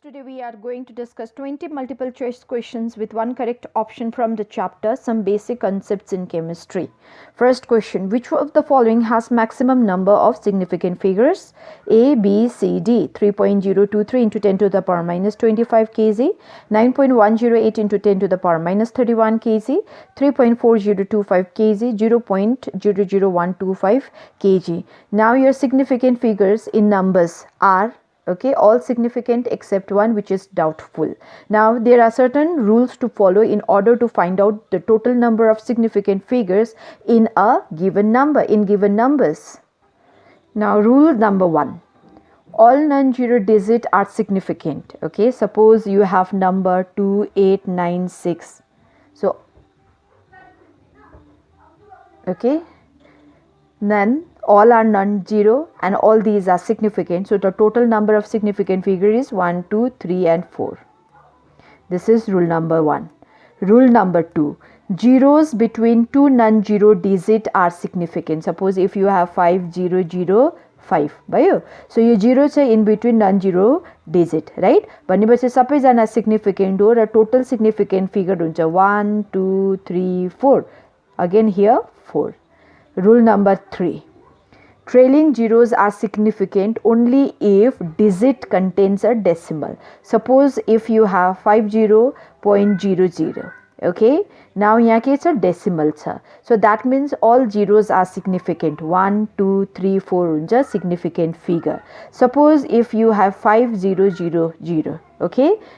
Today we are going to discuss 20 multiple choice questions with one correct option from the chapter Some Basic Concepts in Chemistry. First question, which of the following has maximum number of significant figures? A, B, C, D. 3.023 into 10 to the power minus 25 kg, 9.108 into 10 to the power minus 31 kg, 3.4025 kg, 0.00125 kg. Now your significant figures in numbers are all significant except one which is doubtful. Now there are certain rules to follow in order to find out the total number of significant figures in a given number, in given numbers. Now rule number 1, all non-zero digits are significant. Suppose you have number 2896, so then all are non-zero and all these are significant. So the total number of significant figures is 1, 2, 3 and 4. This is rule number 1. Rule number 2. Zeros between two non-zero digits are significant. Suppose if you have 5005 भयो, so यो zero चाहिँ in between non-zero digit, right? भनेपछि सबैजना significant हो र total significant figure हुन्छ 1, 2, 3, 4. Again here 4. Rule number 3. Trailing zeros are significant only if digit contains a decimal. Suppose if you have 50.00, now यहाँ के छ decimal छ, so that means all zeros are significant. 1, 2, 3, 4 हुन्छ significant figure. Suppose if you have 5000,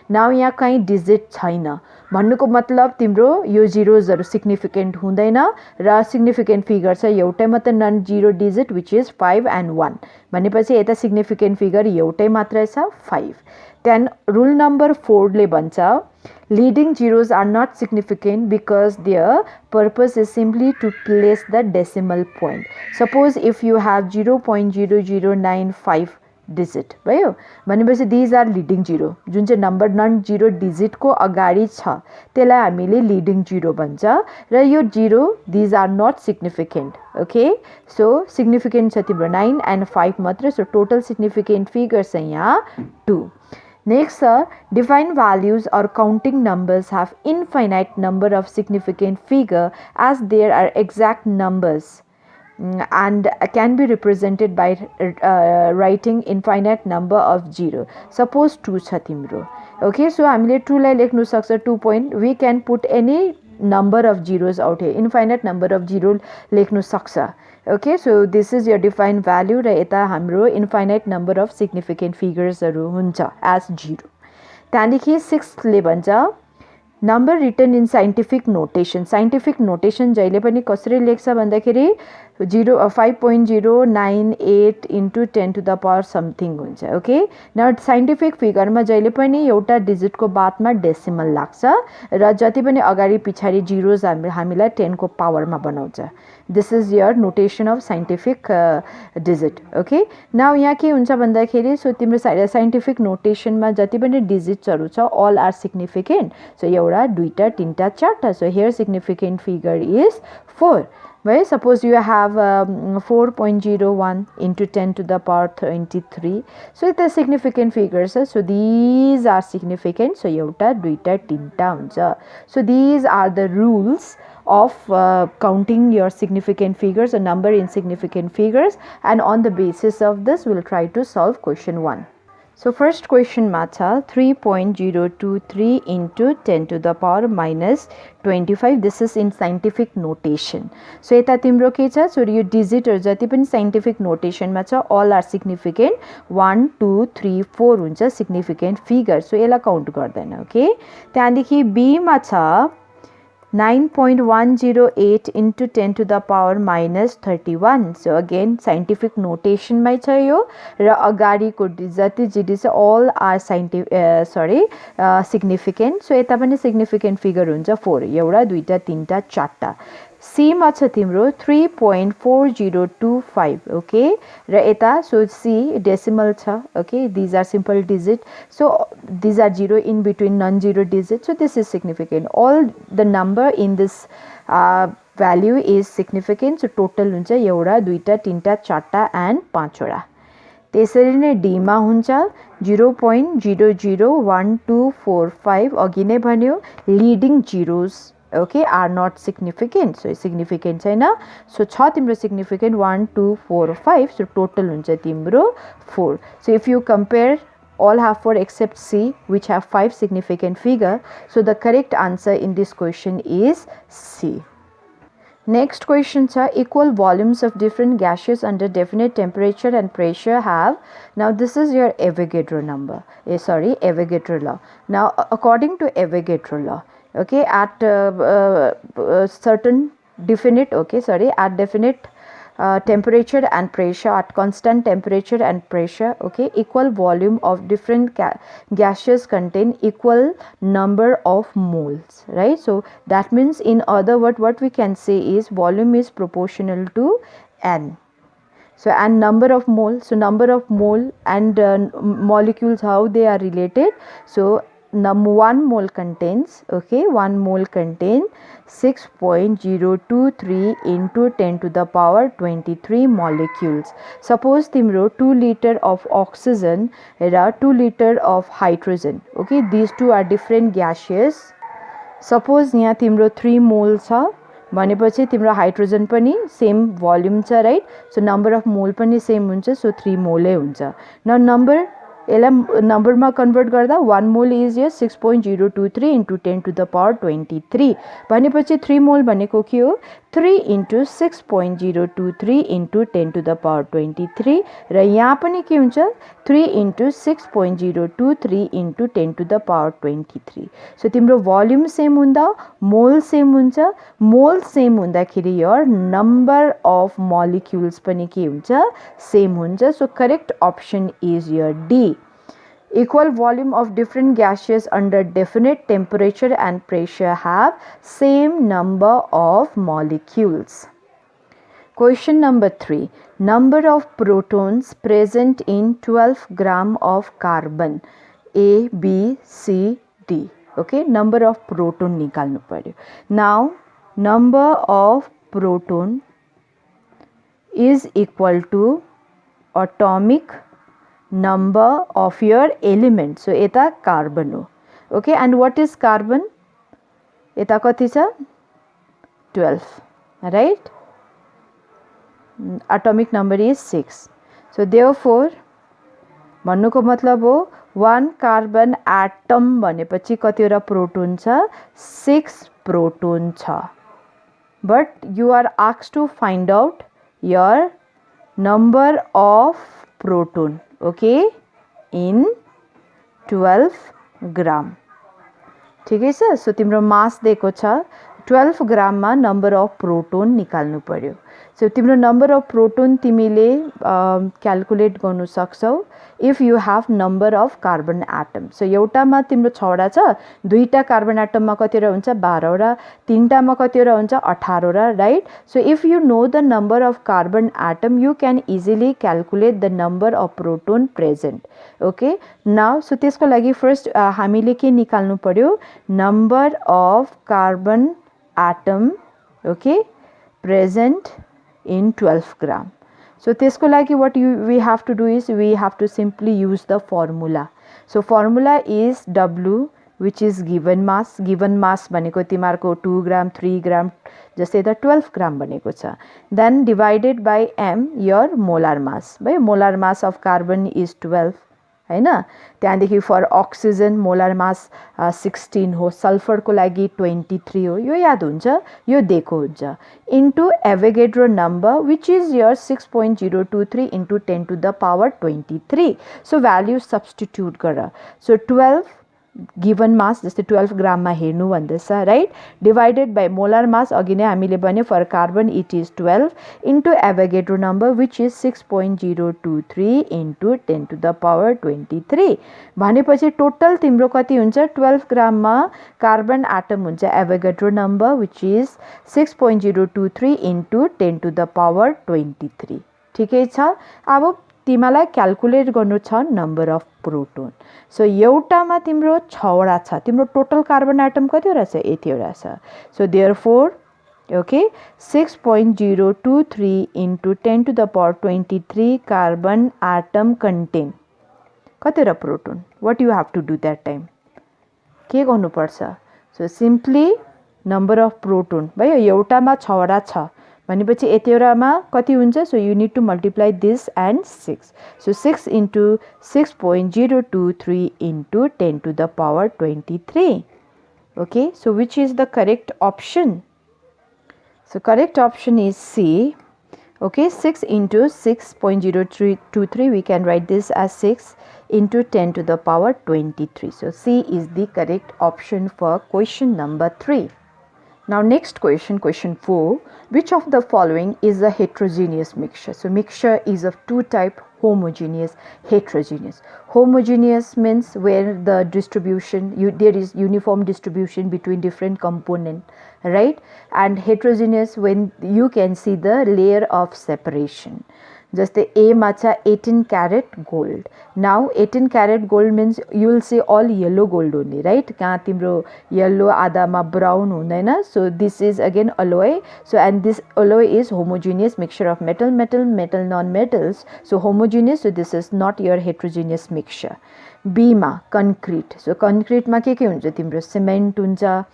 now यहाँ कहीं digit छैन भन्नुको मतलब तिम्रो यो zeros significant हुँदैन र significant figure छ एउटै मात्र non zero digit which is 5 and 1 भनेपछि यता significant figure एउटै मात्र छ 5. Then rule number 4 ले भन्छ leading zeros are not significant because their purpose is simply to place the decimal point. Suppose if you have 0.0095 digit भयो भनेपछि these are leading zero, जुन चाहिँ number non zero digit को अगाडि छ त्यसलाई हामीले leading zero भन्छ र यो zero these are not significant. So significant छ तिम्रो 9 and 5 मात्र, so total significant figures चाहिँ यहाँ 2. Next define values or counting numbers have infinite number of significant figure as there are exact numbers and can be represented by writing infinite number of 0. Suppose 2 छ तिम्रो. So हामीले 2 लाई लेख्नु सक्छ 2 point, we can put any number of zeros out here, infinite number of 0 लेख्नु सक्छ. So this is your defined value र यता हाम्रो infinite number of significant figures हरु हुन्छ as 0. त्यहाँदेखि 6th ले भन्छ number written in scientific notation. Scientific notation जहिले पनि कसरी लेख्छ भन्दाखेरि 5.098 into 10 to the power something हुन्छ. Now scientific figure मा जहिले पनि एउटा digit को बादमा decimal लाग्छ र जति पनि अगाडि पछाडी zeros हामीलाई 10 को power मा बनाउँछ. This is your notation of scientific digit. Now यहाँ के हुन्छ भन्दाखेरि so तिम्रो scientific notation मा जति पनि digits हरु छ all are significant. So एउटा दुईटा तीनटा चारटा, so here significant figure is 4. Suppose you have 4.01 into 10 to the power 23. So it's a significant figures. So these are significant. So euta, duita, tinta huncha. So these are the rules of counting your significant figures, a number in significant figures, and on the basis of this we'll try to solve question 1. So first question matcha 3.023 into 10 to the power minus 25. This is in scientific notation. So यता तिम्रो के छ, so यो digit हरु जति पनि scientific notation मा छ all are significant. 1, 2, 3, 4 हुन्छ significant figure. So यसलाई count गर्दैन. त्यहाँदेखि B मा छ 9.108 into 10 to the power minus 31. So again scientific notation मै छ यो र अगाडिको जति जिडी छ all are significant. So यता पनि significant figure हुन्छ 4. एउटा दुईटा तीनटा चारटा. C मा छ तिम्रो 3.4025. र यता so C decimal छ. These are simple digit. So these are 0 in between non-zero digit. So this is significant. All the number in this value is significant. So total हुन्छ एउटा दुईटा तीनटा चारटा and 5 वटा. त्यसरी नै डी मा हुन्छ 0.001245 अघि नै भन्यो leading zeros okay are not significant so significant छैन सो छ तिम्रो सिग्निफिकेन्ट 1 2 4 5 सो टोटल हुन्छ तिम्रो 4 so if you compare all have 4 except C which have 5 significant figure so the correct answer in this question is C. Next question cha equal volumes of different gases under definite temperature and pressure have now this is your Avogadro number Avogadro law. Now according to Avogadro law okay at definite temperature and pressure at constant temperature and pressure okay equal volume of different gases contain equal number of moles right so that means in other word what we can say is volume is proportional to n so and number of mole so number of mole and molecules how they are related so 1 mole contains 6.023 into 10 to the power 23 molecules suppose timro 2 liter of oxygen ra 2 liter of hydrogen okay these two are different gases suppose यहाँ तिम्रो 3 मोल छ भनेपछि तिम्रो hydrogen पनि same volume छ right so number of mole पनि same हुन्छ सो 3 मोलै हुन्छ न नम्बर यसलाई नम्बरमा कन्भर्ट गर्दा 1 mole is 6.023 into 10 to the power 23 भनेपछि 3 मोल भनेको के हो 3 into 6.023 into 10 to the power 23 र यहाँ पनि के हुन्छ 3 into 6.023 into 10 to the power 23 so तिम्रो भोल्युम सेम हुँदा मोल सेम हुन्छ मोल सेम हुँदाखेरि योर नम्बर अफ मोलिक्युल्स पनि के हुन्छ सेम हुन्छ so correct option is your D Equal volume of different gases under definite temperature and pressure have same number of molecules. Question number 3. Number of protons present in 12 gram of carbon A, B, C, D. Okay, number of proton निकाल्नु पर्यो. Now, number of proton is equal to atomic number of your element so eta carbon ho okay and what is carbon eta कति छ 12 right atomic number is 6 so therefore भन्नुको मतलब हो 1 carbon atom भनेपछि कतिवटा proton छ 6 proton छ but you are asked to find out your number of proton okay in 12 gram ठिकै छ सो तिम्रो मास दिएको छ 12 ग्राम मा नम्बर अफ प्रोटोन निकाल्नु पर्यो सो तिम्रो नम्बर अफ प्रोटोन तिमीले क्याल्कुलेट गर्न सक्छौ if you have number of carbon atom so एउटामा तिम्रो 6 वटा छ दुईटा कार्बन एटममा कतिवटा हुन्छ 12 वटा तीनटामा कतिवटा हुन्छ 18 वटा right so if you know the number of carbon atom you can easily calculate the number of proton present okay now so त्यसको लागि फर्स्ट हामीले के निकाल्नु पर्यो number of carbon atom okay present in 12 gram so त्यसको लागि what we have to do is we have to simply use the formula so formula is W which is given mass भनेको तिमीहरुको 2 gram 3 gram जस्तै त 12 gram भनेको छ then divided by m your molar mass by molar mass of carbon is 12 हैन त्यहाँदेखि for oxygen molar mass 16 हो sulphur को लागि 23 हो यो याद हुन्छ यो दिएको हुन्छ into Avogadro number which is your 6.023 into 10 to the power 23 so value substitute गर सो 12 गिवन मास जस्तै 12 ग्राम मा हेर्नु भन्दैछ right divided by molar mass अघि नै हामीले भन्यो for carbon it is 12 into Avogadro number which is 6.023 into 10 to the power 23 भनेपछि टोटल तिम्रो कति हुन्छ 12 ग्राम मा कार्बन एटम हुन्छ Avogadro number which is 6.023 into 10 to the power 23 ठिकै छ अब तिमीलाई क्याल्कुलेट गर्नु छ नम्बर अफ प्रोटोन सो एउटामा तिम्रो 6 वटा छ तिम्रो टोटल कार्बन एटम कतिवटा छ 8 वटा छ so therefore Okay, 6.023 into 10 to the power 23 carbon atom contain कतिवटा proton. What you have to do that time? के गर्नुपर्छ? So simply number of proton भयो एउटामा 6 वटा छ भनेपछि यतिवटामा कति हुन्छ? So you need to multiply this and 6. So 6 into 6.023 into 10 to the power 23. Okay, so which is the correct option? So correct option is C. Okay, 6 into 6.0323, we can write this as 6 into 10 to the power 23. So C is the correct option for question number 3. Now next question, question 4. Which of the following is a heterogeneous mixture? So mixture is of two type, homogeneous, heterogeneous. Homogeneous means where the distribution, there is uniform distribution between different component, right? And heterogeneous when you can see the layer of separation. Just the A macha 18 karat gold. Now 18 karat gold means you will see all yellow gold only, right? Kaha timro yellow adha ma brown hundaina. So this is again alloy. So and this alloy is homogeneous mixture of metal, metal, metal, non-metals. So homogeneous. So this is not your heterogeneous mixture. B ma concrete. So concrete ma ke huncha timro cement huncha.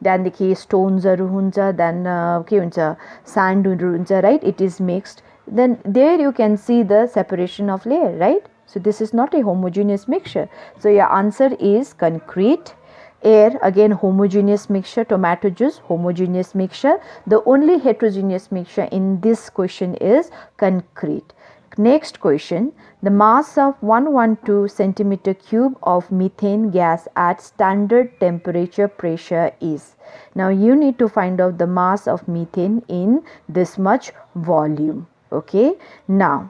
Then the stones huncha. Then ke huncha sand huncha, right? It is mixed. Then there you can see the separation of layer, right? So this is not a homogeneous mixture. So your answer is concrete. Air, again homogeneous mixture. Tomato juice, homogeneous mixture. The only heterogeneous mixture in this question is concrete. Next question, the mass of 112 centimeter cube of methane gas at standard temperature pressure is. Now you need to find out the mass of methane in this much volume. Okay, now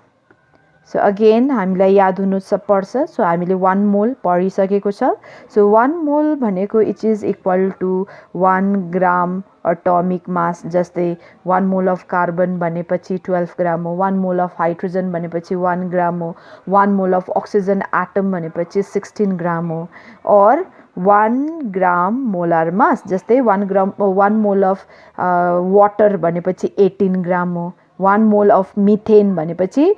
so again हामीलाई याद हुनु पर्छ. So हामीले 1 mole पढिसकेको छ. So 1 mole भनेको it is equal to 1 gram atomic mass. जस्तै 1 mole of carbon भनेपछि 12 gram हो, 1 mole of hydrogen भनेपछि 1 gram हो, 1 mole of oxygen atom भनेपछि 16 gram हो, or 1 gram molar mass जस्तै 1 mole of water भनेपछि 18 gram हो, 1 mole of methane भनेपछि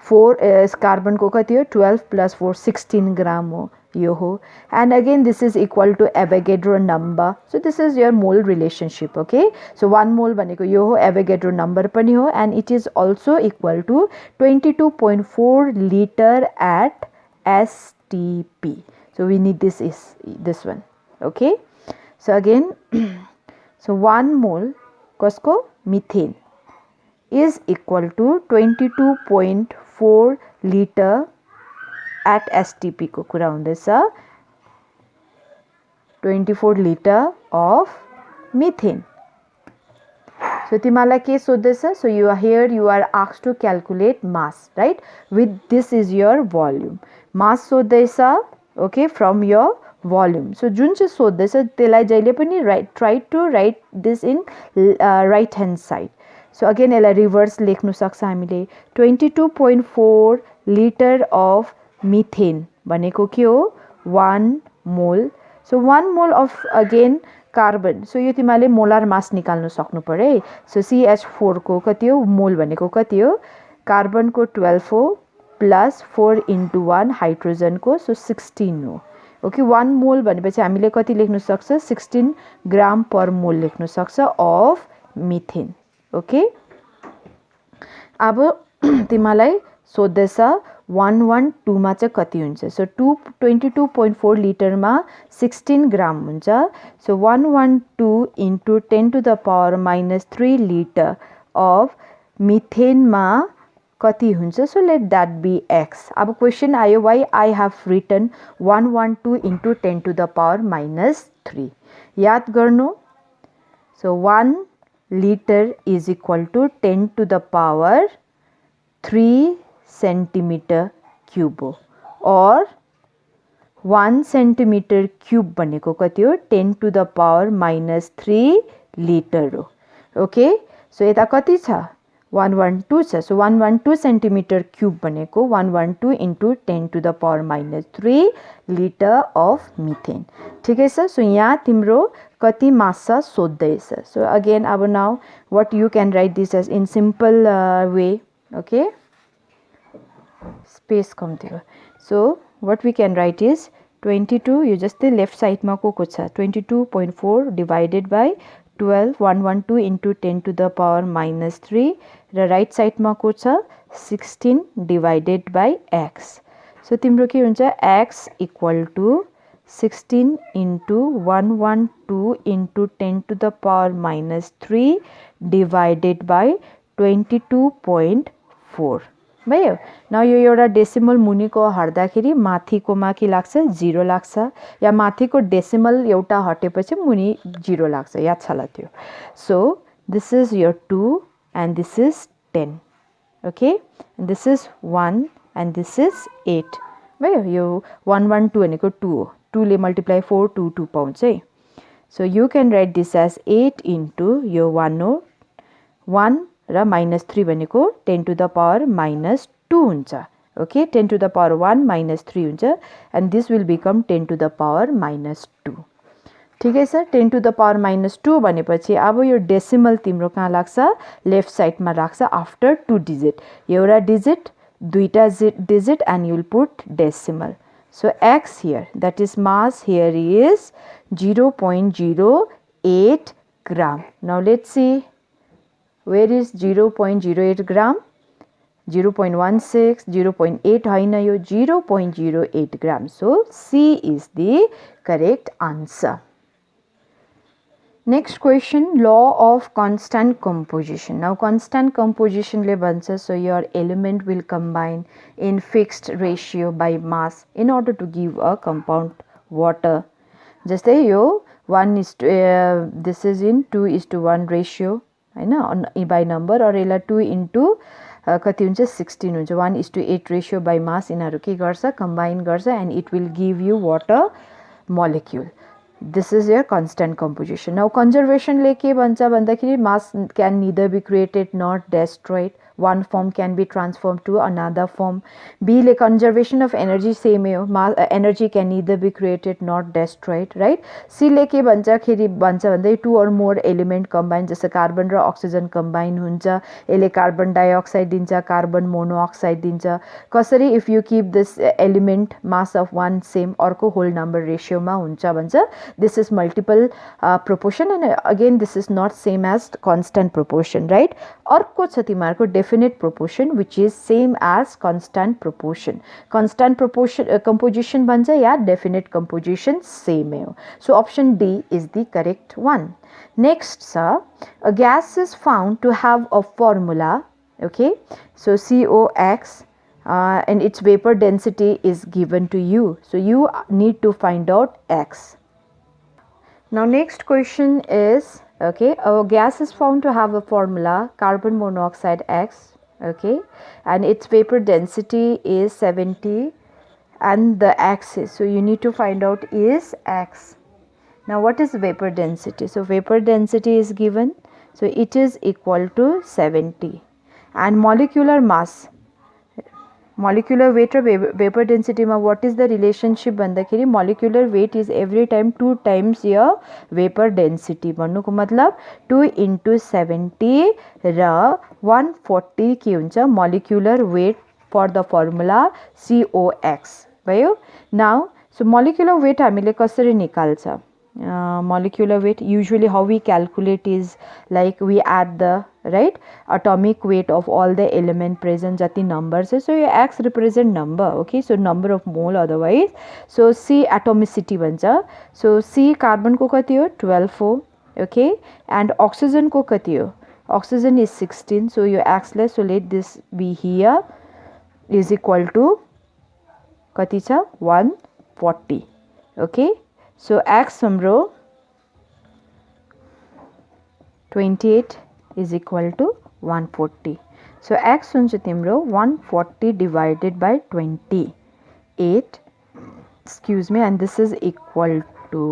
4 carbon को कति हो 12 plus 4 16 gram हो यो हो. And again this is equal to Avogadro number. So this is your mole relationship. Okay, so 1 mole भनेको यो हो, Avogadro number पनि हो, and it is also equal to 22.4 liter at STP. So we need this one. Okay, so again so 1 mole कसको methane is equal to 22.4 liter at STP को कुरा हुँदैछ. 24 liter of methane. So तिमीलाई के सोध्दैछ? So you are asked to calculate mass, right? With this is your volume. Mass सोध्दैछ, okay, from your volume. So जुन चाहिँ सोध्दैछ त्यसलाई जहिले पनि try to write this in right hand side. So again यसलाई reverse लेख्नु सक्छ हामीले. 22.4 liter of methane भनेको के हो 1 mole. So 1 mole of again carbon. So यो तिमीले molar mass निकाल्नु सक्नु पर्यो है. So CH4 को कति हो mole भनेको कति हो carbon को 12 हो plus 4 into 1 hydrogen को so 16 हो. Okay, 1 mole भनेपछि हामीले कति लेख्नु सक्छ 16 gram per mole लेख्नु सक्छ of methane. Okay, अब तिमीलाई सोध्दैछ 112 मा चाहिँ कति हुन्छ. So 22.4 liter मा 16 gram हुन्छ. So 112 into 10 to the power minus 3 liter of methane मा कति हुन्छ. So let that be x. अब question आयो why I have written 112 into 10 to the power minus 3. याद गर्नु. So 1 liter is equal to 10 to the power 3 centimeter cube हो, or 1 centimeter cube भनेको कति हो 10 to the power minus 3 liter हो. Okay, so यता कति छ 112 छ सो 112 सेन्टिमिटर क्यूब भनेको 112 into 10 to the power minus 3 litre of methane ठिकै छ सो यहाँ तिम्रो कति मास छ सोध्दैछ सो अगेन अब now what you can write this as in simple way okay space कम्ती हो so what we can write is 22 यो जस्तै लेफ्ट साइडमा को छ 22.4 divided by 12 112 into 10 to the power minus 3 र राइट साइडमा को छ 16 डिवाइडेड बाइ x सो तिम्रो के हुन्छ x equal to 16 into 112 into 10 to the power minus 3 divided by 22.4 भयो न यो एउटा डेसिमल मुनिको हट्दाखेरि माथिकोमा के लाग्छ 0 लाग्छ या माथिको डेसिमल एउटा हटेपछि मुनि 0 लाग्छ याद छ ल त्यो so this is your 2 and this is 10 okay and this is 1 and this is 8 भयो यो 112 भनेको 2 हो 2 ले मल्टिप्लाई 4 2 2 पाउँछ है so you can write this as 8 into यो 1 हो 1 र -3 भनेको 10 to the power minus 2 हुन्छ okay 10 to the power 1 minus 3 हुन्छ and this will become 10 to the power minus 2 ठिकै छ 10 to the power minus 2 भनेपछि अब यो डेसिमल तिम्रो कहाँ लाग्छ लेफ्ट साइडमा राख्छ आफ्टर 2 डिजिट एउटा डिजिट दुईटा digit and you will put decimal so x here that is mass here is 0.08 gram now let's see where is 0.08 gram 0.16 0.8 होइन यो 0.08 gram so C is the correct answer next question law of constant composition now constant composition ले भन्छ so your element will combine in fixed ratio by mass in order to give a compound water जस्तै यो 1 this is in 2:1 ratio हैन by number or यसलाई 2 into कति हुन्छ 16 हुन्छ 1:8 ratio by mass यिनीहरु के गर्छ combine गर्छ and it will give you water molecule this is your constant composition now conservation ले के भन्छ भन्दाखेरि mass can neither be created nor destroyed one form can be transformed to another form b ले conservation of energy same हो energy can neither be created nor destroyed right c ले के भन्छ खेरि भन्छ भन्दै two or more element combine जस्तो carbon र अक्सिजन कम्बाइन हुन्छ यसले कार्बन डाइअक्साइड दिन्छ कार्बन मोनोअक्साइड दिन्छ कसरी if you keep this element mass of one same अर्को whole number ratio मा हुन्छ भन्छ this is multiple proportion and again this is not same as constant proportion right अर्को छ तिमीहरुको definite proportion which is same as constant proportion composition भन्छ या definite composition same हो so option D is the correct one next sir a gas is found to have a formula okay so COX and its vapor density is given to you so you need to find out X now next question is okay a gas is found to have a formula carbon monoxide X okay and its vapor density is 70 and the X is so you need to find out is X now what is vapor density so vapor density is given so it is equal to 70 and molecular mass molecular weight or vapor density ma what is the relationship भन्दाखेरि molecular weight is every time 2 times your vapor density भन्नुको मतलब 2 into 70 र 140 के हुन्छ molecular weight for the formula COX भयो now so molecular weight हामीले कसरी निकाल्छ molecular weight usually how we calculate is like we add the right atomic weight of all the element present jati numbers so your X represent number okay so number of mole otherwise so C atomicity bhanja so C carbon ko kati ho 12 ho okay and oxygen ko kati ho oxygen is 16 so your X less so let this be here is equal to kati cha 140 okay so X hamro 28 is equal to 140 so X huncha timro 140 divided by 28 excuse me and this is equal to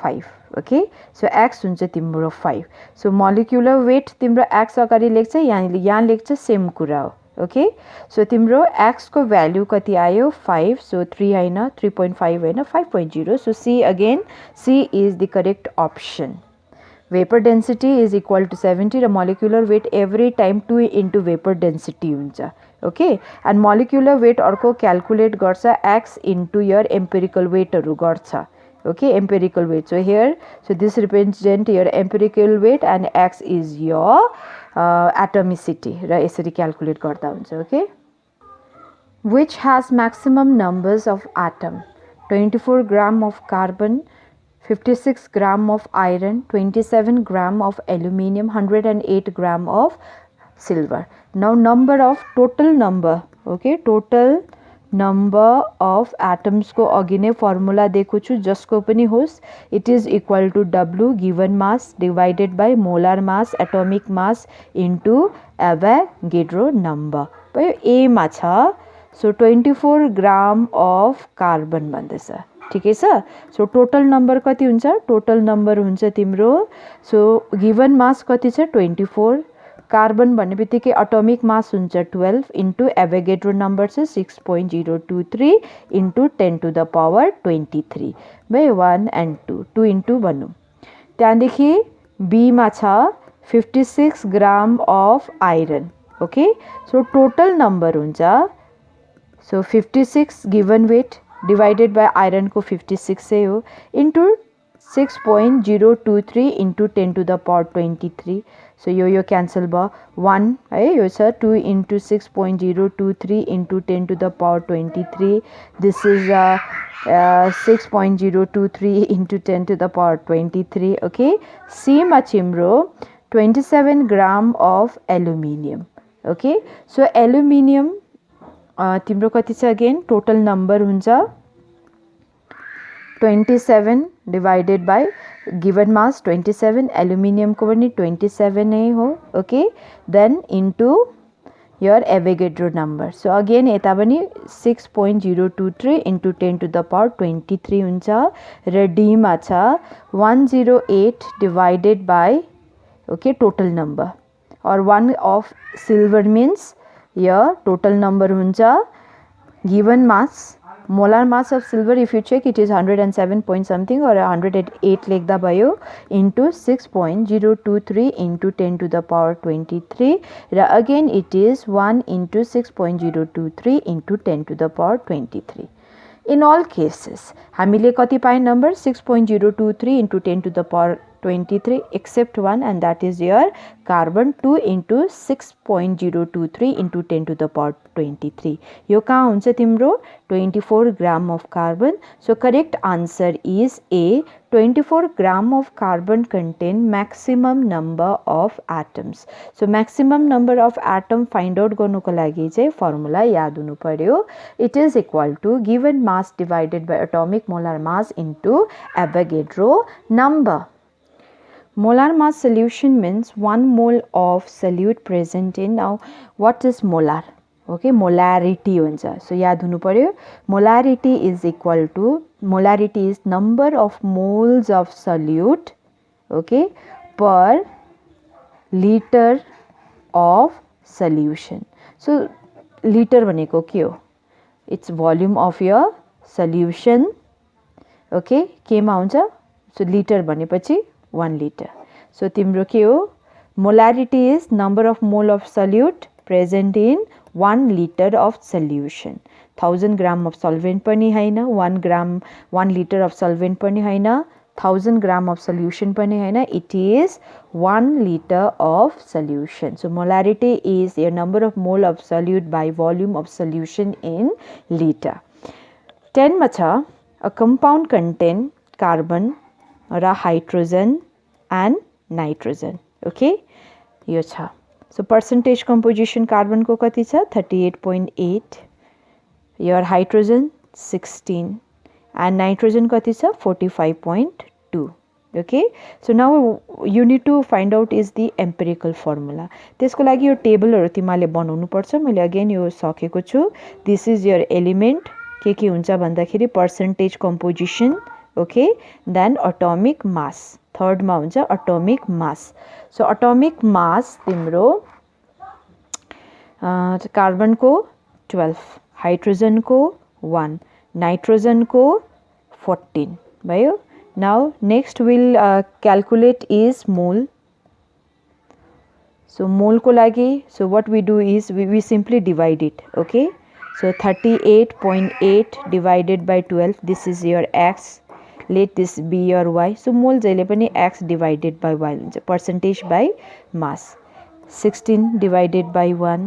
5 okay so x हुन्छ तिम्रो 5 so molecular weight तिम्रो x अगाडि लेख्छ यहाँ लेख्छ same कुरा हो okay so तिम्रो x को भ्यालु कति आयो 5 सो 3 हैन 3.5 हैन 5.0 so C again C is the correct option vapor density is equal to 70 र molecular weight every time 2 into vapor density हुन्छ okay and molecular weight अर्को calculate गर्छ x into your empirical weight हरु गर्छ okay empirical weight so here so this represent your empirical weight and x is your atomicity र यसरी calculate गर्दा हुन्छ okay which has maximum numbers of atom 24 gram of carbon 56 gram of iron, 27 gram of aluminium, 108 gram of silver. Now number of total number, okay, total number of atoms को अघि नै formula दिएको छु जसको पनि होस् it is equal to W given mass divided by molar mass atomic mass into Avogadro number. भयो A मा छ so 24 gram of carbon भन्दैछ ठिकै छ सो टोटल नम्बर कति हुन्छ टोटल नम्बर हुन्छ तिम्रो सो गिवन मास कति छ 24 कार्बन भन्नेबित्तिकै एटोमिक मास हुन्छ 12 इन्टु एभोगाड्रो नम्बर छ 6.023 इन्टु 10 to the power 23 भयो 1 and 2 2 इन्टु भन्नु त्यहाँदेखि बी मा छ 56 gram of iron okay so total number हुन्छ so 56 given weight divided by iron को 56 से हो into 6.023 into 10 to the power 23 so यो cancel भयो 1 है यो छ 2 into 6.023 into 10 to the power 23 this is 6.023 into 10 to the power 23 okay C मा तिम्रो 27 gram of aluminium okay so aluminium तिम्रो कति छ अगेन टोटल नम्बर हुन्छ 27 divided by given mass 27 aluminium को पनि 27 नै हो okay then into your Avogadro number so again यता पनि 6.023 इन्टु 10 to the power 23 हुन्छ र डी मा छ 108 divided by okay total number और 1 of silver means your total number huncha given mass molar mass of silver if you check it is 107 point something or 108 lekhda bhayo into 6.023 into 10 to the power 23 ra again it is 1 into 6.023 into 10 to the power 23 in all cases हामीले कति पाए number 6.023 into 10 to the power 23 except one and that is your carbon 2 into 6.023 into 10 to the power 23 यो कहाँ हुन्छ तिम्रो 24 gram of carbon so correct answer is A 24 gram of carbon contain maximum number of atoms so maximum number of atom find out गर्नुको लागि चाहिँ formula याद हुनु पर्यो it is equal to given mass divided by atomic molar mass into Avogadro number molar mass solution means 1 mole of solute present in now what is molar okay molarity huncha so याद हुनु पर्यो molarity is equal to molarity is number of moles of solute okay per liter of solution so liter भनेको के हो it's volume of your solution okay केमा हुन्छ so liter भनेपछि 1 liter so तिम्रो के हो molarity is number of mole of solute present in 1 liter of solution 1000 gram of solvent पनि हैन 1 liter of solvent पनि हैन 1000 gram of solution पनि हैन it is 1 liter of solution so molarity is a number of mole of solute by volume of solution in liter 10 मा छ a compound contain carbon र hydrogen and nitrogen okay यो छ so percentage composition कार्बनको कति छ 38.8 your hydrogen 16 and nitrogen कति छ 45.2 okay so now you need to find out is the empirical formula त्यसको लागि यो टेबलहरु तिमीले बनाउनु पर्छ मैले अगेन यो सकेको छु this is your element के हुन्छ भन्दाखेरि percentage composition okay then atomic mass third मा हुन्छ atomic mass so atomic mass तिम्रो कार्बन को 12 हाइड्रोजन को 1 नाइट्रोजन को 14 भयो now next we'll calculate is mole so mole ko lagi so what we do is we simply divide it okay so 38.8 divided by 12 this is your x let this be your y so mole jaile pani x divided by y huncha percentage by mass 16 divided by 1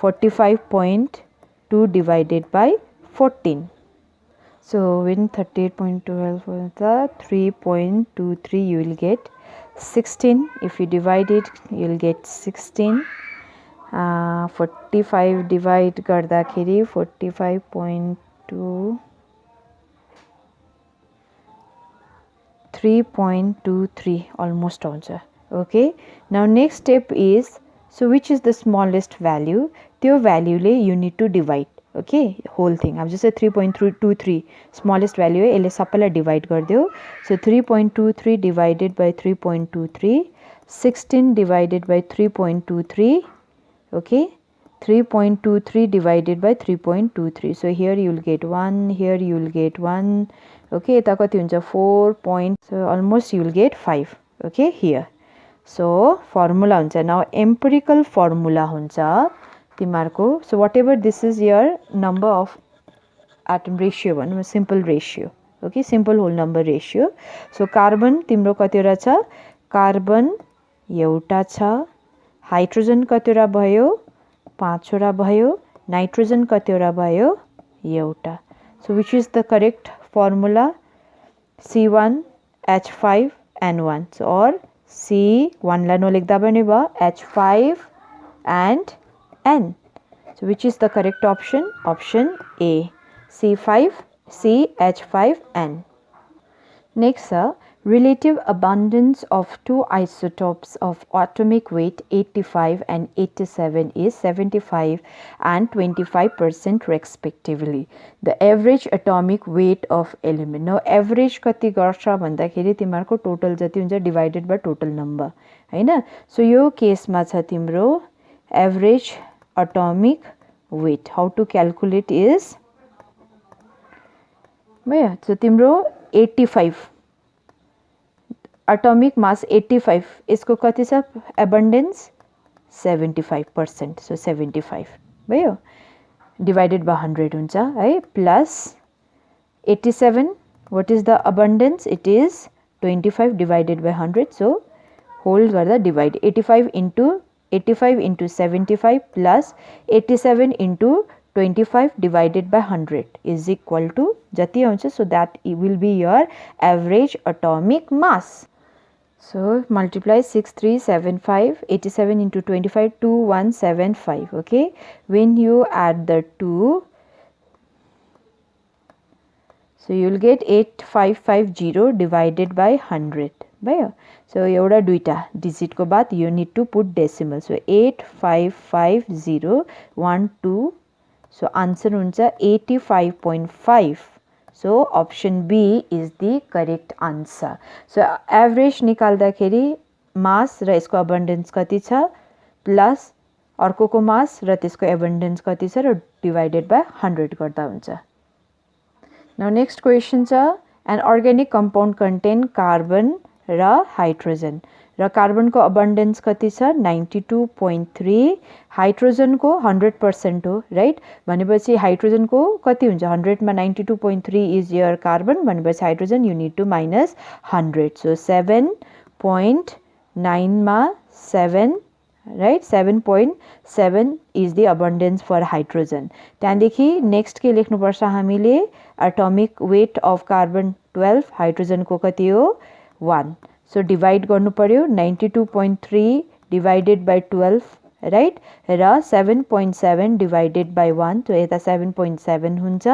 45.2 divided by 14 so when 38.12 was the 3.23 you will get 16 if you divide it you will get 16 45 divide garda kheri 45.2 3.23 almost आउँछ okay now next step is so which is the smallest value त्यो value ले you need to divide okay whole thing अब जस्तै 3.23 smallest value है यसले सबैलाई divide गरिदियो so 3.23 divided by 3.23 16 divided by 3.23 okay 3.23 divided by 3.23 so here you will get 1 here you will get 1 okay यता कति हुन्छ 4 point so almost you will get 5 okay here so formula हुन्छ now empirical formula हुन्छ तिमीहरुको so whatever this is your number of atom ratio भनौं simple ratio okay simple whole number ratio so carbon तिम्रो कतिवटा छ carbon एउटा छ hydrogen कतिवटा भयो 5 वटा भयो नाइट्रोजन कतिवटा भयो एउटा so which is the correct formula C1H5N1 so or C1 लाई नलेख्दा पनि भयो H5 and N so which is the correct option option A C5CH5N next relative abundance of two isotopes of atomic weight 85 and 87 is 75 and 25% respectively the average atomic weight of element now average कति गर्छ भन्दाखेरि तिमीहरुको total जति हुन्छ divided by total number हैन so यो केसमा छ तिम्रो average atomic weight how to calculate is भयो so तिम्रो 85 atomic mass 85 यसको कति छ abundance 75% so 75 भयो divided by 100 हुन्छ है plus 87 what is the abundance it is 25 divided by 100 so whole गर्दा divide 85 into 75 plus 87 into 25 divided by 100 is equal to jati आउँछ so that it will be your average atomic mass so multiply 6375 87 into 25 2175 okay when you add the two so you will get 8550 divided by 100 भयो so एउटा दुईटा digit को बाद you need to put decimal so 855012 so answer हुन्छ 85.5 so option B is the correct answer so average निकाल्दाखेरि mass र यसको abundance कति छ plus अर्कोको mass र त्यसको abundance कति छ र divided by 100 गर्दा हुन्छ now next question छ an organic compound contain carbon र हाइड्रोजन र कार्बन को abundance कति छ 92.3 हाइड्रोजन को 100% हो राइट भनेपछि हाइड्रोजन को कति हुन्छ 100 मा 92.3 is your carbon भनेपछि hydrogen you need to minus 100 so 7.9 मा 7 right 7.7 is the abundance for hydrogen त्यहाँदेखि नेक्स्ट के लेख्नु पर्छ हामीले atomic weight of carbon 12 hydrogen को कति हो 1 so divide गर्नु पर्यो 92.3 divided by 12 right र 7.7 divided by 1 so यता 7.7 हुन्छ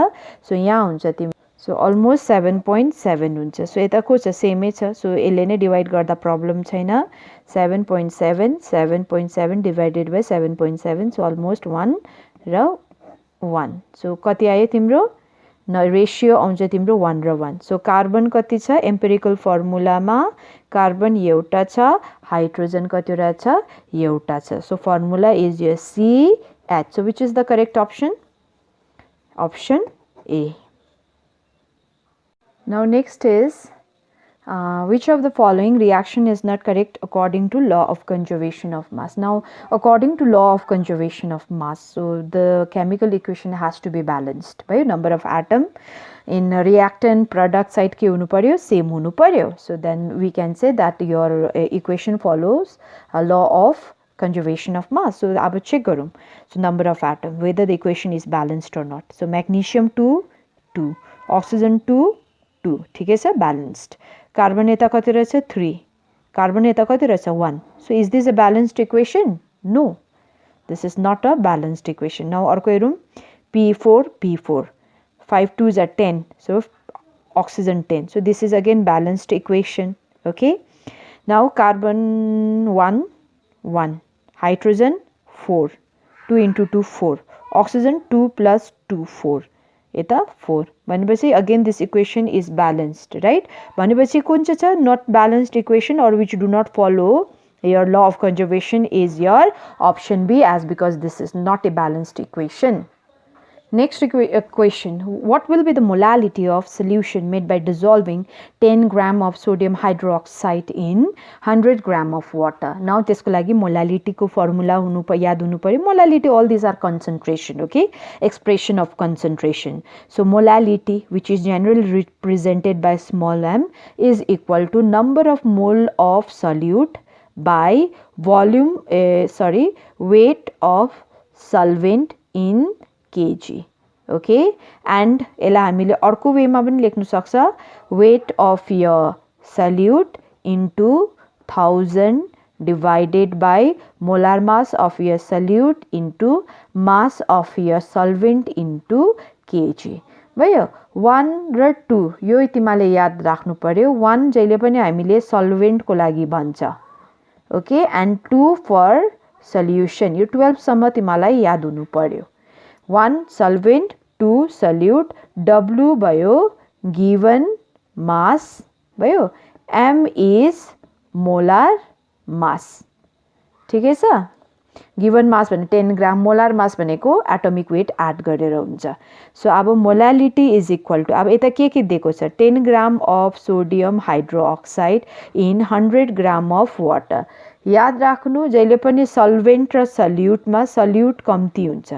so यहाँ हुन्छ तिम्रो so almost 7.7 हुन्छ so यता को छ सेमै छ so यसले नै डिवाइड गर्दा प्रब्लम छैन 7.7 divided by 7.7 so almost 1 र 1 so कति आयो तिम्रो न रेशियो आउँछ तिम्रो 1 र 1. सो कार्बन कति छ एम्पिरिकल फर्मुलामा कार्बन एउटा छ हाइड्रोजन कतिवटा छ एउटा छ. So formula is your CH. So which is the correct option? Option A. Now next is which of the following reaction is not correct according to law of conservation of mass? Now according to law of conservation of mass, so the chemical equation has to be balanced by number of atom in reactant product side ke hunu paryo same hunu paryo. So then we can say that your equation follows a law of conservation of mass. So aba check garum. So number of atom whether the equation is balanced or not. So magnesium 2 2, oxygen 2 2, ठीक है sir balanced. Carbon यता कति रहेछ 3, carbon यता कति रहेछ 1. So is this a balanced equation? No, this is not a balanced equation. Now अर्को हेरौँ P4 P4, 5 2s are 10, so oxygen 10. So this is again balanced equation. Okay, now carbon 1 1, hydrogen 4, 2 into 2 4, oxygen 2 plus 2 4, यता 4 भनेपछि again this equation is balanced, right? भनेपछि कुन चाहिँ छ not balanced equation or which do not follow your law of conservation is your option B, as because this is not a balanced equation. Next question, what will be the molality of solution made by dissolving 10 gram of sodium hydroxide in 100 gram of water? Now त्यसको लागि molality को formula याद हुनु पर्यो. Molality, all these are concentration, okay? Expression of concentration. So molality, which is generally represented by small m, is equal to number of mole of solute by volume weight of solvent in kg. Okay, and यसलाई हामीले अर्को वेमा पनि लेख्न सक्छ weight of your solute into 1000 divided by molar mass of your solute into mass of your solvent into kg. भयो 1 र 2 यो तिमीले याद राख्नु पर्यो. 1 जहिले पनि हामीले solvent को लागि भन्छ, okay, and 2 for solution. यो 12 सम्म तिमीलाई याद हुनु पर्यो. 1 solvent, 2 solute, W भयो given mass भयो, M is molar mass. ठिकै छ, given mass भने 10 ग्राम, मोलार मास भनेको एटोमिक वेट एड गरेर हुन्छ. सो अब मोलालिटी इज इक्वल टु अब यता के दिएको छ 10 ग्राम of sodium hydroxide in 100 gram of water. याद राख्नु जहिले पनि सल्भेन्ट र सल्युटमा सल्युट कम्ती हुन्छ,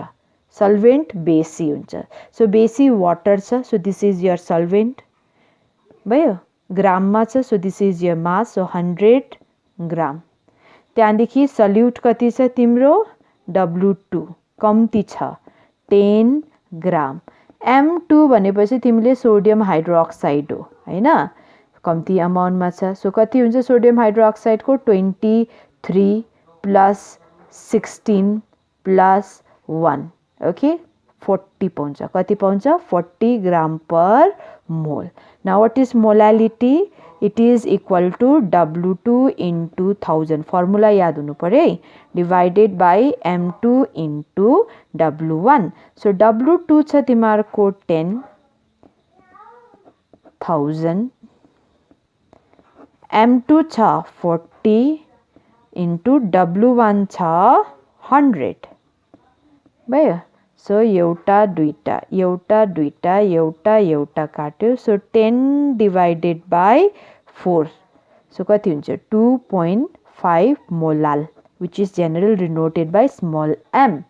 सल्भेन्ट बेसी हुन्छ. सो बेसी वाटर छ, so this is your solvent भयो, ग्राममा छ, so this is your mass, so 100 gram. त्यहाँदेखि सल्युट कति छ तिम्रो W2 कम्ती छ 10 ग्राम. M2 भनेपछि तिमीले सोडियम हाइड्रोक्साइड हो हैन, कम्ती अमाउन्टमा छ. सो कति हुन्छ सोडियम हाइड्रोक्साइडको 23 प्लस 16 प्लस 1, ओके 40 पाउँछ. कति पाउँछ 40 gram per mole. Now what is molality? It is equal to W2 into 1000. Formula याद हुनु पर्यो है, divided by M2 into W1. So W2 छ तिमीहरूको 10,000, M2 छ 40 into W1 छ 100 भयो. सो एउटा दुईटा एउटा दुईटा एउटा एउटा काट्यो, सो 10 डिवाइडेड बाई 4, सो कति हुन्छ 2.5 molal, which is general denoted by small m.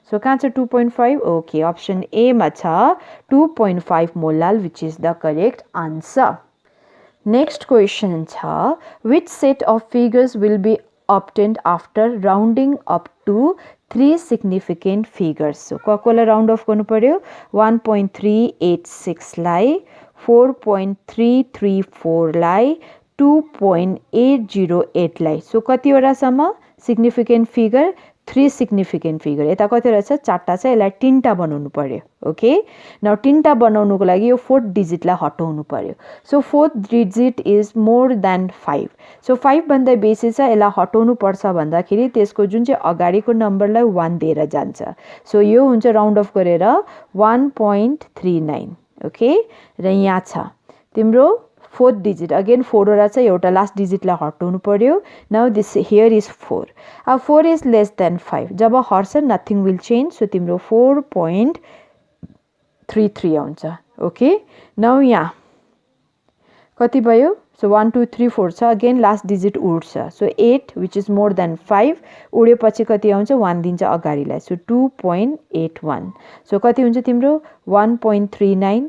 So कहाँ छ 2.5? ओके, अप्सन ए मा छ 2.5 molal, which is the correct answer. Next question छ which set of figures will be obtained after rounding up to 3 significant figures. So कसलाई round of गर्नु पर्यो 1.386 लाई, 4.334 लाई, 2.808 लाई. सो कतिवटा सम्म सिग्निफिकेन्ट फिगर 3 सिग्निफिकेन्ट फिगर. यता कति रहेछ 4टा छ, यसलाई 3टा बनाउनु पर्यो. ओके, नाउ 3टा बनाउनुको लागि यो 4th डिजिटलाई हटाउनु पर्यो. So 4th digit is more than 5. So 5 भन्दा बेसी छ, यसलाई हटाउनु पर्छ भन्दाखेरि त्यसको जुन चाहिँ अगाडिको नम्बरलाई 1 दिएर जान्छ. सो यो हुन्छ राउन्ड अफ गरेर 1.39. ओके र यहाँ छ तिम्रो फोर्थ डिजिट अगेन 4 वटा छ एउटा लास्ट डिजिटलाई हटाउनु पर्यो नाउ दिस हियर इज 4 अब 4 इज लेस देन 5 जब हट्छ नथिङ विल चेन्ज सो तिम्रो 4.33 आउँछ ओके नाउ यहाँ कति भयो सो 1 2 3 4 छ अगेन लास्ट डिजिट उड्छ so 8 which is more than 5 उडेपछि कति आउँछ 1 दिन्छ अगाडिलाई सो 2.81 सो कति हुन्छ तिम्रो 1.39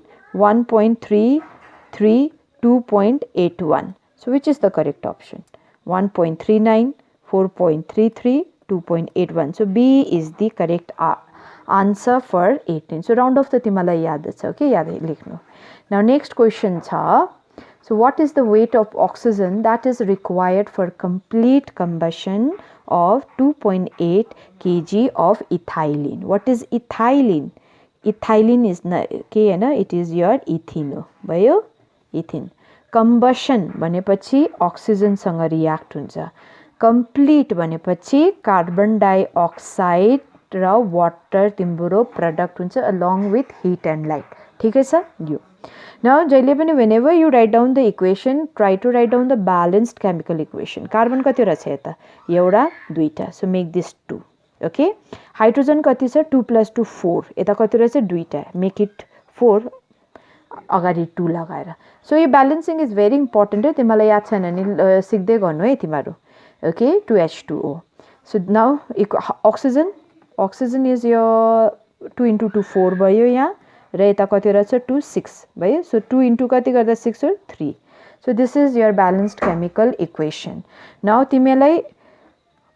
1.33 2.81 so which is the correct option 1.39 4.33 2.81 so B is the correct answer for 18 so round off the तिमीलाई याद छ ओके याद लेख्नु now next question छ so what is the weight of oxygen that is required for complete combustion of 2.8 kg of ethylene what is ethylene ethylene is के हैन it is your ethene हो भयो ethene combustion भनेपछि oxygen सँग react हुन्छ complete भनेपछि carbon dioxide र water तिम्रो product हुन्छ along with heat and light ठिकै छ यो now जहिले पनि whenever you write down the equation try to write down the balanced chemical equation carbon कति वटा छ यता एउटा दुईटा so make this 2 okay hydrogen कति छ 2 + 2 4 यता कति रहेछ दुईटा make it 4 अगाडि 2 लगाएर सो यो ब्यालेन्सिङ इज भेरी इम्पोर्टेन्ट है तिमीलाई याद छैन भने सिक्दै गर्नु है तिमीहरू okay 2H2O so now oxygen is यो 2 * 2 4 भयो यहाँ र यता कति रहेछ 2 6 भयो सो 2 * कति गर्दा 6 हो 3 so this is your balanced chemical equation now तिमीलाई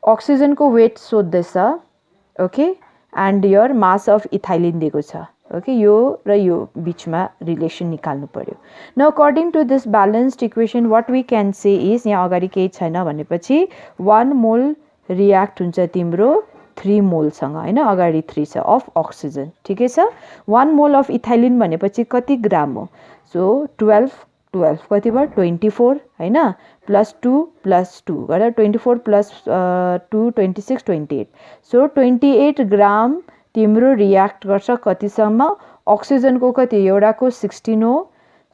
अक्सिजनको वेट सोध्दैछ okay and your mass of ethylene दिएको छ ओके यो र यो बीचमा रिलेसन निकाल्नु पर्यो now according to this balanced equation what we can say is यहाँ अगाडि केही छैन भनेपछि 1 मोल रियाक्ट हुन्छ तिम्रो 3 मोल सँग हैन अगाडि 3 छ अफ अक्सिजन ठिकै छ 1 मोल अफ इथाइलिन भनेपछि कति ग्राम हो सो 12 कति भयो 24 हैन +2 +2 गर्दा 24 + 2 26 28 सो 28 ग्राम तिम्रो रियाक्ट गर्छ कतिसम्म अक्सिजनको कति एउटाको 16 हो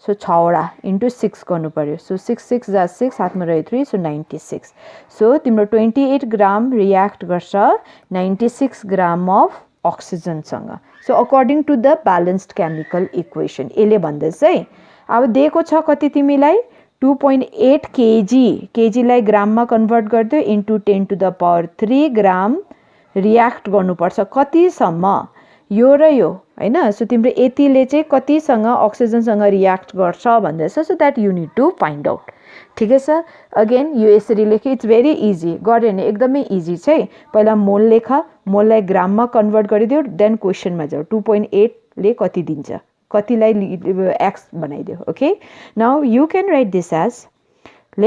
सो 6 वटा इन्टु 6 गर्नु पर्यो सो 6 6 जा 6 हातमा रह्यो 3 सो 96 सो तिम्रो 28 ग्राम रियाक्ट गर्छ 96 ग्राम अफ अक्सिजन सँग so according to the balanced chemical equation यसले भन्दैछ है अब दिएको छ कति तिमीलाई 2.8 kg लाई ग्राममा कन्भर्ट गर्दियो इन्टु 10⁻³ ग्राम रियाक्ट गर्नुपर्छ कतिसम्म यो र यो हैन सो तिम्रो यतिले चाहिँ कतिसँग अक्सिजनसँग रियाक्ट गर्छ भन्दैछ so that you need to find out ठिकै छ अगेन यो यसरी लेखे इट्स भेरी इजी गर्यो भने एकदमै इजी छ पहिला मोल लेख मोललाई ग्राममा कन्भर्ट गरिदियो देन क्वेसनमा जाऊ 2.8 ले कति दिन्छ कतिलाई एक्स बनाइदियो okay now you can write this as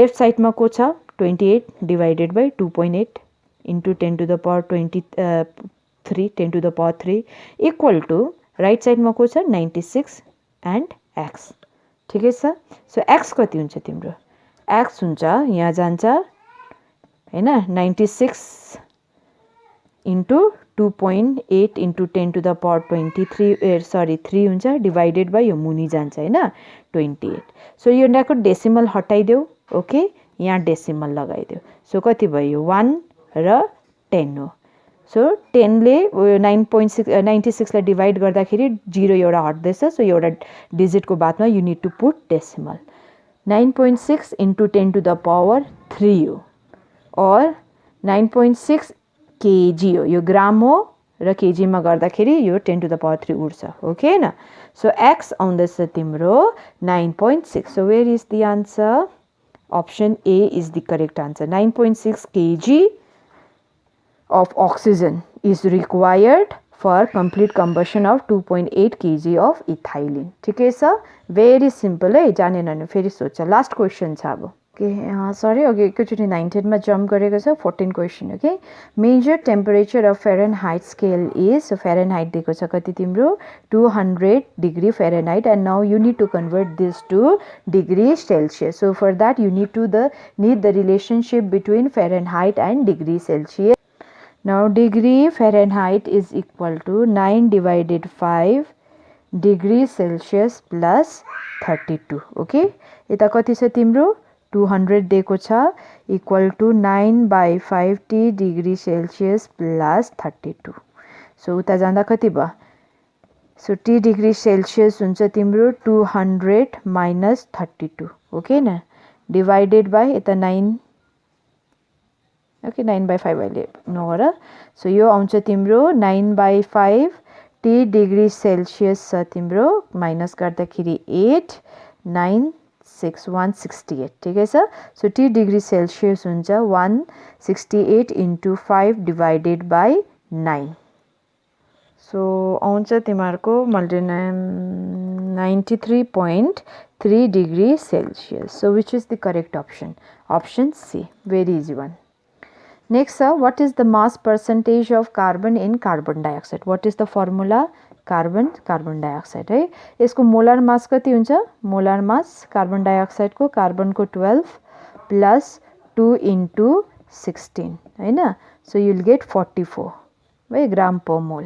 left साइडमा को छ 28 divided by 2.8 into 10⁻³ equal to right side मा को छ 96 and x ठिकै छ सो x कति हुन्छ तिम्रो x हुन्छ यहाँ जान्छ हैन 96 into 2.8 into 10⁻23 3 हुन्छ डिवाइडेड बाइ यो मुनि जान्छ हैन 28 सो यो यहाँको डेसिमल हटाइदेऊ ओके यहाँ डेसिमल लगाइदेऊ सो कति भयो 1 र 10 हो सो 10 ले 96 लाई डिवाइड गर्दाखेरि 0 एउटा हट्दैछ सो एउटा डिजिटको बादमा you need to put decimal 9.6 into 10⁻³ हो और 9.6 kg हो यो ग्राम हो र केजी मा गर्दाखेरि यो 10⁻³ उड्छ ओके न सो x आउँदैछ तिम्रो 9.6 so where is the answer option A is the correct answer 9.6 kg of oxygen is required for complete combustion of 2.8 kg of ethylene ठिकै छ भेरी सिम्पल है जानेन भने फेरि सोच लास्ट क्वेशन छ अब ओके सरी अघि एकैचोटि 19 मा जम्प गरेको छ 14 question okay measure temperature of Fahrenheit scale is so Fahrenheit दिएको छ कति तिम्रो 200 degree Fahrenheit and now you need to convert this to degree Celsius so for that you need the relationship between Fahrenheit and degree Celsius now degree Fahrenheit is equal to 9 divided 5 degree Celsius plus 32 okay यता कति छ तिम्रो 200 दिएको छ equal to 9/5 T degree Celsius plus 32 so उता जाँदा कति भयो सो T डिग्री सेल्सियस हुन्छ तिम्रो 200 माइनस 32 ओके न डिवाइडेड बाई यता 9 ओके 9/5 अहिले नगर सो यो आउँछ तिम्रो 9/5 T डिग्री सेल्सियस छ तिम्रो माइनस गर्दाखेरि 8 9 6 168 ठिकै छ सो T डिग्री सेल्सियस हुन्छ 168 into 5 divided by 9 सो आउँछ तिमीहरूको 93.3 degree Celsius so which is the correct option C very easy one. Next, what is the mass percentage of carbon in carbon dioxide? What is the formula? Carbon dioxide है यसको molar mass कति हुन्छ molar mass carbon dioxide को carbon को 12 plus 2 into 16 हैन so you will get 44 है ग्राम per मोल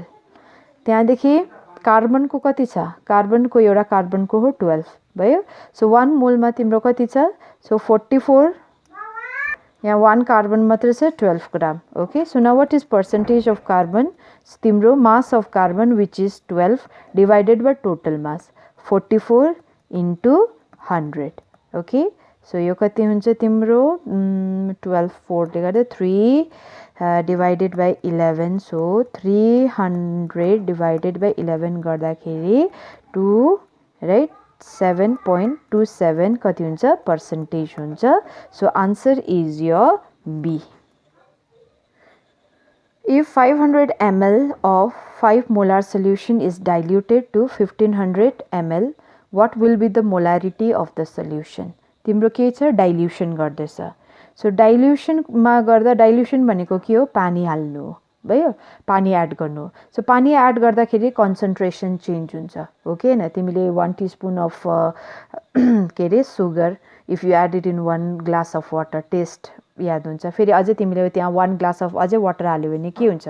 त्यहाँदेखि कार्बन को कति छ कार्बन को एउटा कार्बन को हो 12 भयो सो 1 मोल मा तिम्रो कति छ सो 44 यहाँ 1 कार्बन मात्र छ 12 gram okay so now what is percentage of carbon तिम्रो mass of carbon which is 12 divided by total mass 44 into 100 okay so यो कति हुन्छ तिम्रो 12 4 ले गर्दा 3 divided by 11 so 300 divided by 11 गर्दाखेरि 2 right 7.27 कति हुन्छ percentage हुन्छ so answer is your B. If 500 ml of 5 molar solution is diluted to 1500 ml what will be the molarity of the solution तिम्रो के छ dilution गर्दैछ सो डाइल्युसन मा गर्दा डाइल्युसन भनेको के हो पानी हाल्नु हो भयो पानी एड गर्नु सो पानी एड गर्दाखेरि कन्सन्ट्रेसन चेन्ज हुन्छ ओके न तिमीले 1 टीस्पून अफ के रे sugar if you add it in 1 glass of water taste याद हुन्छ फेरि अझै तिमीले त्यहाँ 1 ग्लास अफ अझै वाटर हाल्यो भने के हुन्छ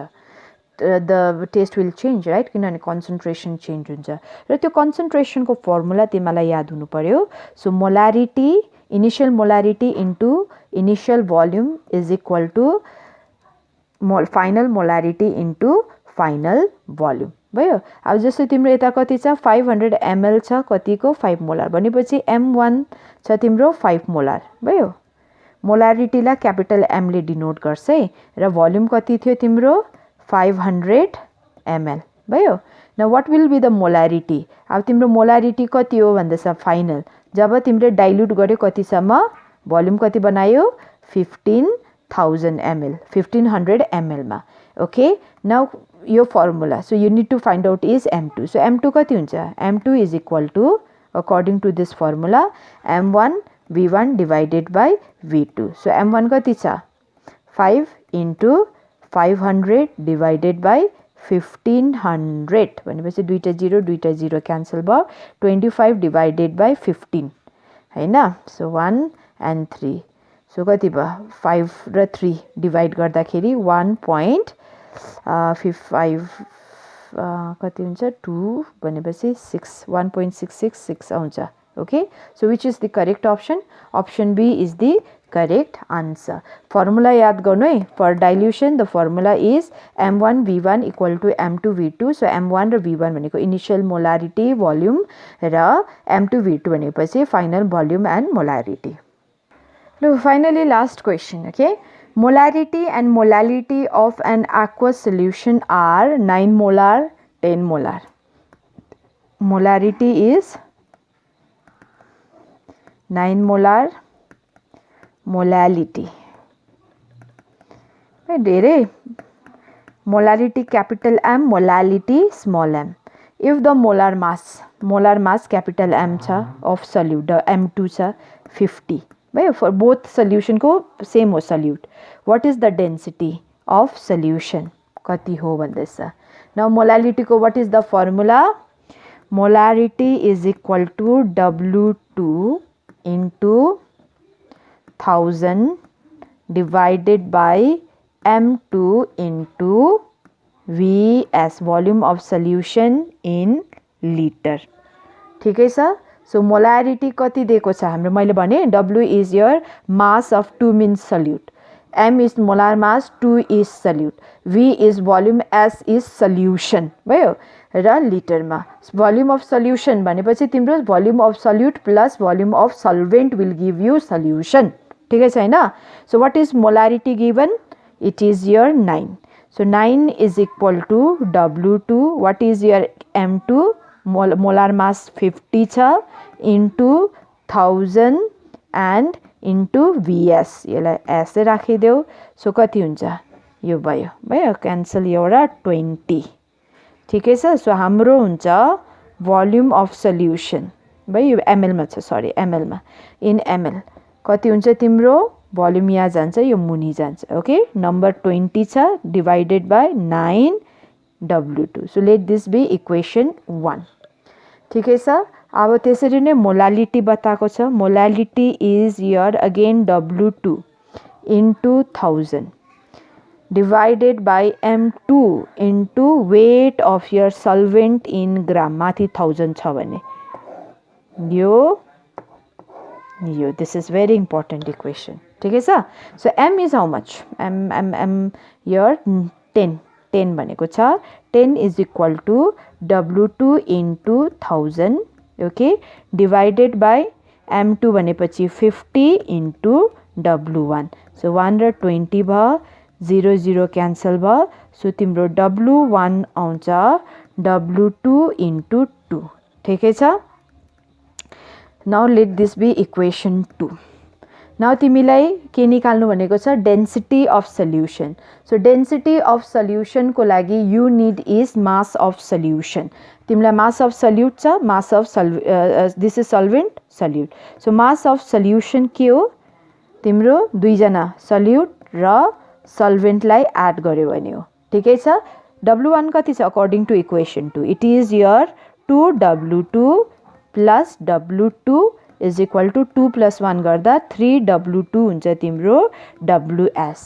the taste will change right किनभने कन्सन्ट्रेसन चेन्ज हुन्छ र त्यो कन्सन्ट्रेसनको फर्मुला तिमीलाई याद हुनु पर्यो so molarity initial molarity into initial volume is equal to final molarity into final volume भयो अब जस्तो तिम्रो यता कति छ 500 ml छ कतिको 5 मोलर भनेपछि m1 छ तिम्रो 5 मोलर भयो मोलारिटी ला क्यापिटल M ले डिनोट गर्छ है र भोल्युम कति थियो तिम्रो 500 ml भयो now what will be the molarity अब तिम्रो मोलारिटी कति हो भन्दैछ फाइनल जब तिमीले डाइल्युट गर्यो कतिसम्म भोल्युम कति बनायो 15000 ml 1500 ml मा ओके नाउ यो formula so you need to find out is m2 so m2 कति हुन्छ m2 is equal to according to this formula m1 v1 divided by v2 so m1 कति छ 5 into 500 divided by 1500 भनेपछि दुईटा 0 cancel भयो 25 divided by 15 हैन so 1 and 3 so कति भयो 5 र 3 डिवाइड गर्दाखेरि 1.55 कति हुन्छ 2 भनेपछि 6 1.666 आउँछ okay so which is the correct option B is the correct answer formula याद गर्नु है for dilution the formula is m1 v1 equal to m2 v2 so m1 र v1 भनेको initial molarity volume र m2 v2 भनेपछि final volume and molarity now finally last question okay molarity and molality of an aqueous solution are 9 molar 10 molar molarity is 9 molar molality धेरै molarity capital M molality small m if the molar mass capital M छ of solute M2 छ 50 भयो for both solution को same हो solute what is the density of solution कति हो भन्दैछ now molality को what is the formula molarity is equal to W2 into 1000 divided by M2 into Vs volume of solution in litre ठिकै छ so molarity कति दिएको छ हाम्रो मैले भने W is your mass of 2 means salute M is molar mass 2 is salute V is volume S is solution भयो र लिटरमा भोल्युम अफ सल्युसन भनेपछि तिम्रो volume of salute plus volume of solvent will give you solution ठिकै छ हैन so what is molarity given it is your 9 so 9 is equal to W2 what is your M2 molar mass 50 छ into 1000 and into VS यसलाई S राखिदेऊ so कति हुन्छ यो भयो cancel एउटा 20 ठिकै छ सो हाम्रो हुन्छ भोल्युम अफ सल्युसन भयो यो ml मा छ सरी ml मा इन ml कति हुन्छ तिम्रो भोल्युम यहाँ जान्छ यो मुनि जान्छ ओके नम्बर 20 छ divided by 9 W2 so let this be equation 1 ठिकै छ अब त्यसरी नै मोलालिटी बताएको छ molality is your again W2 into 1000 divided by M2 into weight of your solvent in gram माथि 1000 छ भने यो this is very important equation ठिकै छ so M is how much M your 10 भनेको छ 10 is equal to W2 into 1000 okay divided by M2 भनेपछि 50 into W1 so 1 र 20 भयो 0 0 क्यान्सल भयो सो तिम्रो W1 आउँछ W2 into 2 ठिकै छ Now let this be equation 2. Now तिमीलाई के निकाल्नु भनेको छ density of solution. So density of solution को लागि you need is mass of solution. तिमीलाई mass of solute छ mass of this is solvent solute. So mass of solution के हो तिम्रो दुई जना solute र solvent लाई add गर्यो भने हो ठिकै छ W1 कति छ according to equation 2 it is your 2W2 plus W2 is equal to 2 plus 1 गर्दा 3W2 हुन्छ तिम्रो WS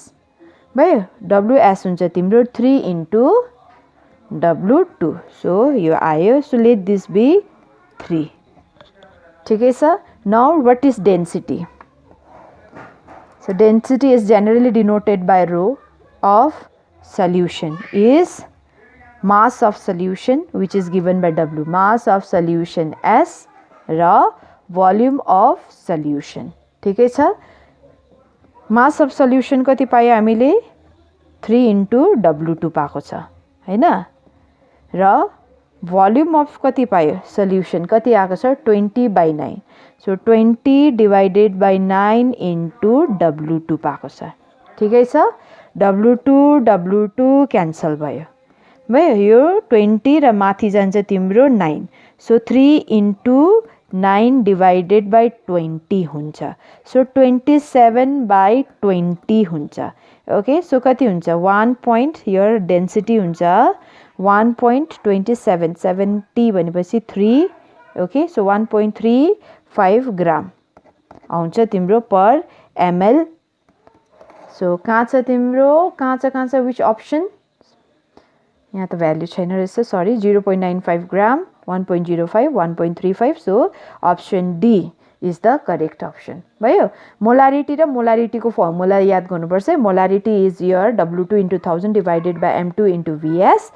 भयो WS हुन्छ तिम्रो 3 into W2 so यो आयो so let this be 3 ठिकै छ now what is density so density is generally denoted by rho of solution is mass of solution which is given by W mass of solution S र volume of solution ठिकै छ mass of solution कति पायो हामीले 3 into W2 पाएको छ हैन र volume of कति पायो solution कति आएको छ 20/9 so 20 divided by 9 into W2 पाएको छ ठिकै छ W2 क्यान्सल भयो यो 20 र माथि जान्छ तिम्रो 9 so 3 into 9 divided by 20 हुन्छ so 27/20 हुन्छ okay so कति हुन्छ 1 point your density हुन्छ 1.27 70 भनेपछि 3 okay so 1.35 ग्राम आउँछ तिम्रो पर ml so कहाँ छ तिम्रो कहाँ छ which option यहाँ त भ्यालु छैन रहेछ sorry 0.95 gram 1.05 1.35 so option D is the correct option भयो मोलारिटी र मोलारिटीको फर्मुला याद गर्नुपर्छ molarity is your W2 into 1000 divided by M2 into VS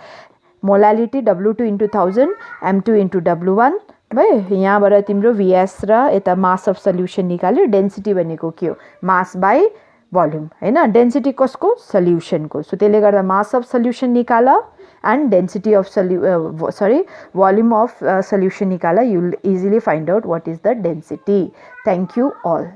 molarity W2 into 1000 M2 into W1 भयो यहाँबाट तिम्रो VS र यता मास अफ सल्युसन निकाल्यो डेन्सिटी भनेको के हो मास बाइ भोल्युम हैन डेन्सिटी कसको सल्युसनको सो त्यसले गर्दा मास अफ सल्युसन निकाल and density of volume of solution nikala you will easily find out what is the density thank you all